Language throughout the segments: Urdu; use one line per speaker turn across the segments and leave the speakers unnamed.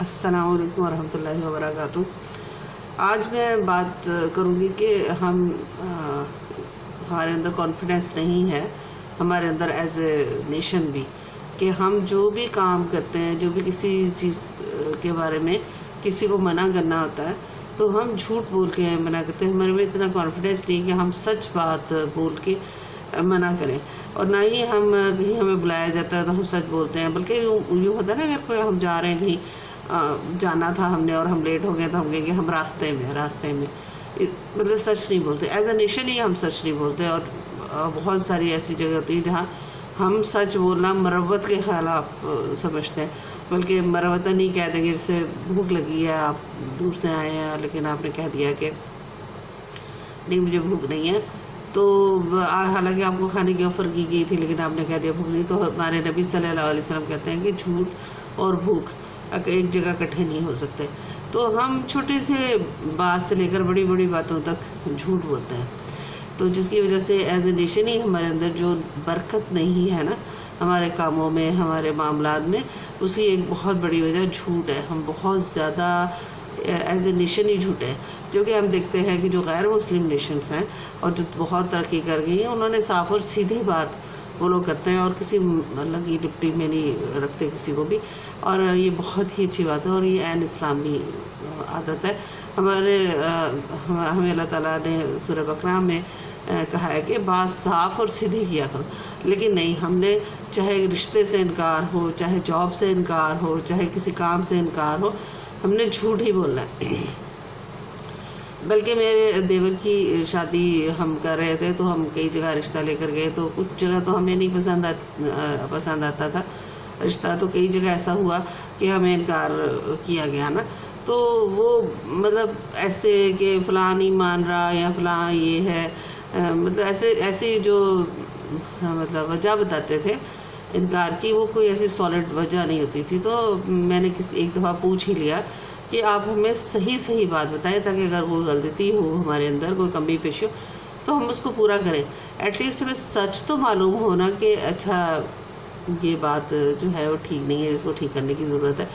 السلام علیکم ورحمۃ اللہ وبرکاتہ۔ آج میں بات کروں گی کہ ہمارے اندر کانفیڈنس نہیں ہے، ہمارے اندر ایز اے نیشن بھی، کہ ہم جو بھی کام کرتے ہیں، جو بھی کسی چیز کے بارے میں کسی کو منع کرنا ہوتا ہے تو ہم جھوٹ بول کے منع کرتے ہیں۔ ہمارے میں اتنا کانفیڈنس نہیں کہ ہم سچ بات بول کے منع کریں، اور نہ ہی ہم کہیں ہمیں بلایا جاتا ہے تو ہم سچ بولتے ہیں، بلکہ یوں ہوتا ہے نا، اگر کوئی ہم جا رہے ہیں کہیں جانا تھا ہم نے اور ہم لیٹ ہو گئے تو ہم کہیں گے ہم راستے میں مطلب سچ نہیں بولتے۔ ایز اے نیشن ہی ہم سچ نہیں بولتے، اور بہت ساری ایسی جگہ ہوتی ہے جہاں ہم سچ بولنا مروت کے خلاف سمجھتے ہیں، بلکہ مروتاً نہیں کہہ دیں گے، جیسے بھوک لگی ہے، آپ دور سے آئے ہیں لیکن آپ نے کہہ دیا کہ نہیں مجھے بھوک نہیں ہے، تو حالانکہ آپ کو کھانے کی آفر کی گئی تھی لیکن آپ نے کہہ دیا بھوک نہیں۔ تو ہمارے نبی صلی اللہ علیہ وسلم کہتے ہیں کہ جھوٹ اور بھوک ایک جگہ اکٹھے نہیں ہو سکتے۔ تو ہم چھوٹے سے بات سے لے کر بڑی بڑی باتوں تک جھوٹ بولتے ہیں، تو جس کی وجہ سے ایز اے نیشن ہی ہمارے اندر جو برکت نہیں ہے نا ہمارے کاموں میں، ہمارے معاملات میں، اس کی ایک بہت بڑی وجہ جھوٹ ہے۔ ہم بہت زیادہ ایز اے نیشن ہی جھوٹ ہے، جبکہ ہم دیکھتے ہیں کہ جو غیر مسلم نیشنز ہیں اور جو بہت ترقی کر گئی ہیں، انہوں نے صاف اور سیدھی بات وہ لوگ کرتے ہیں اور کسی لگی لپٹی میں نہیں رکھتے کسی کو بھی، اور یہ بہت ہی اچھی بات ہے، اور یہ عین اسلامی عادت ہے۔ ہمیں اللہ تعالیٰ نے سورہ بقرہ میں کہا ہے کہ بات صاف اور سیدھی کیا کرو، لیکن نہیں، ہم نے چاہے رشتے سے انکار ہو، چاہے جاب سے انکار ہو، چاہے کسی کام سے انکار ہو، ہم نے جھوٹ ہی بولنا ہے۔ بلکہ میرے دیور کی شادی ہم کر رہے تھے تو ہم کئی جگہ رشتہ لے کر گئے، تو کچھ جگہ تو ہمیں نہیں پسند آتا تھا رشتہ، تو کئی جگہ ایسا ہوا کہ ہمیں انکار کیا گیا نا، تو وہ مطلب ایسے کہ فلاں نہیں مان رہا یا فلاں یہ ہے، مطلب ایسی جو مطلب وجہ بتاتے تھے انکار کی، وہ کوئی ایسی سالڈ وجہ نہیں ہوتی تھی۔ تو میں نے ایک دفعہ پوچھ ہی لیا کہ آپ ہمیں صحیح بات بتائیں، تاکہ اگر کوئی غلطی ہو ہمارے اندر، کوئی کمی پیشی ہو تو ہم اس کو پورا کریں، ایٹ لیسٹ ہمیں سچ تو معلوم ہونا کہ اچھا یہ بات جو ہے وہ ٹھیک نہیں ہے، اس کو ٹھیک کرنے کی ضرورت ہے۔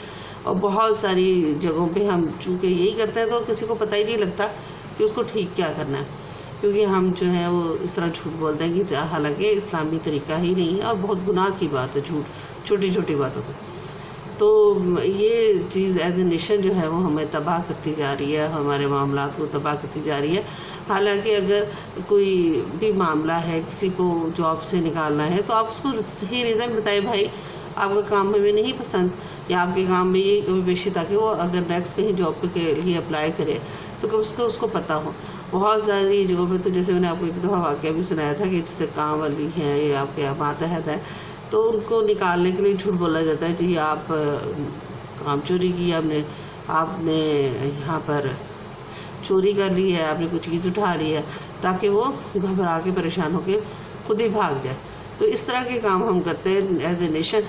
اور بہت ساری جگہوں پہ ہم چونکہ یہی کرتے ہیں تو کسی کو پتہ ہی نہیں لگتا کہ اس کو ٹھیک کیا کرنا ہے، کیونکہ ہم جو ہے وہ اس طرح جھوٹ بولتے ہیں کہ حالانکہ اسلامی طریقہ ہی نہیں ہے، اور بہت گناہ کی بات ہے جھوٹ، چھوٹی چھوٹی باتوں پہ۔ تو یہ چیز ایز اے نیشن جو ہے وہ ہمیں تباہ کرتی جا رہی ہے، ہمارے معاملات کو تباہ کرتی جا رہی ہے۔ حالانکہ اگر کوئی بھی معاملہ ہے، کسی کو جاب سے نکالنا ہے، تو آپ اس کو صحیح ریزن بتائیں، بھائی آپ کا کام ہمیں نہیں پسند، یا آپ کے کام میں یہ کمی پیشی، تاکہ وہ اگر نیکسٹ کہیں جاب کے لیے اپلائی کرے تو کم سے کم اس کو پتہ ہو۔ بہت ساری جگہوں پہ تو جیسے میں نے آپ کو ایک دفعہ واقعہ بھی سنایا تھا کہ جیسے کام والی ہیں یا آپ کے ماتحت ہیں، تو ان کو نکالنے کے لیے جھوٹ بولا جاتا ہے، جی آپ کام چوری کی، آپ نے یہاں پر چوری کر لی ہے، آپ نے کوئی چیز اٹھا لی ہے، تاکہ وہ گھبرا کے پریشان ہو کے خود ہی بھاگ جائے۔ تو اس طرح کے کام ہم کرتے ہیں ایز اے نیشن،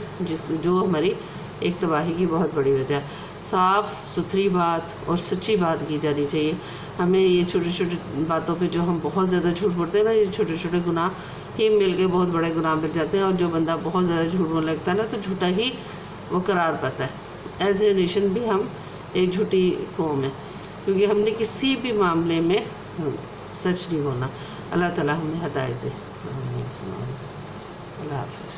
جو ہماری ایک تباہی کی بہت بڑی وجہ ہے۔ صاف ستھری بات اور سچی بات کی جانی چاہیے۔ ہمیں یہ چھوٹی چھوٹی باتوں پہ جو ہم بہت زیادہ جھوٹ بولتے ہیں نا، یہ چھوٹے چھوٹے گناہ ہی مل کے بہت بڑے گناہ مل جاتے ہیں، اور جو بندہ بہت زیادہ جھوٹ بولنے لگتا ہے نا تو جھوٹا ہی وہ قرار پاتا ہے۔ ایز اے نیشن بھی ہم ایک جھوٹی قوم ہے، کیونکہ ہم نے کسی بھی معاملے میں سچ نہیں بولنا۔ اللہ تعالیٰ ہمیں ہدایت دے۔ اللہ حافظ۔